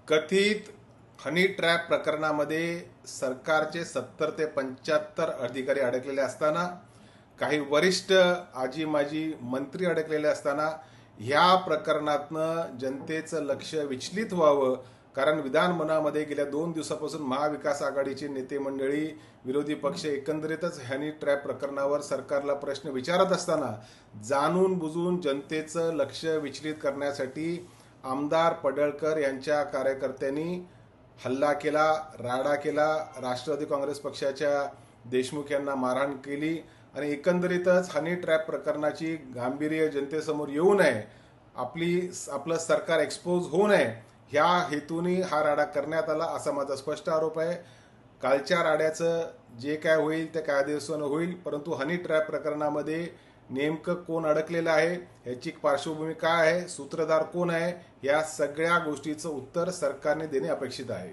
कथित honey trap प्रकरणामध्ये सरकारचे 70 ते 75 अधिकारी अडकलेले असताना, काही वरिष्ठ आजी माजी मंत्री अडकलेले असताना, ह्या प्रकरणातनं जनतेचं लक्ष विचलित व्हावं. कारण विधानभवनामध्ये गेल्या 2 दिवसापासून महाविकास आघाडीचे नेते मंडळी, विरोधी पक्ष एकंदरीतच हनी ट्रॅप प्रकरणावर सरकारला प्रश्न विचारत असताना जाणून बुजून जनतेचं लक्ष विचलित करण्यासाठी आमदार पडळकर यांच्या कार्यकर्त्यांनी हल्ला केला, राडा केला, राष्ट्रवादी काँग्रेस पक्षाच्या देशमुख यांना मारहाण केली आणि एकंदरीतच हनी ट्रॅप प्रकरणाची गांभीर्य जनतेसमोर येऊ नये, आपलं सरकार एक्सपोज होऊ नये, ह्या हेतूने हा राडा करण्यात आला असा माझा स्पष्ट आरोप आहे. कालच्या राड्याचं जे काय होईल ते कायदेशीरनं होईल, परंतु हनी ट्रॅप प्रकरणामध्ये नेमकं कोण अडकलेलं आहे, ह्याची पार्श्वभूमी काय आहे, सूत्रधार कोण आहे, या सगळ्या गोष्टीचं उत्तर सरकारने देणे अपेक्षित आहे.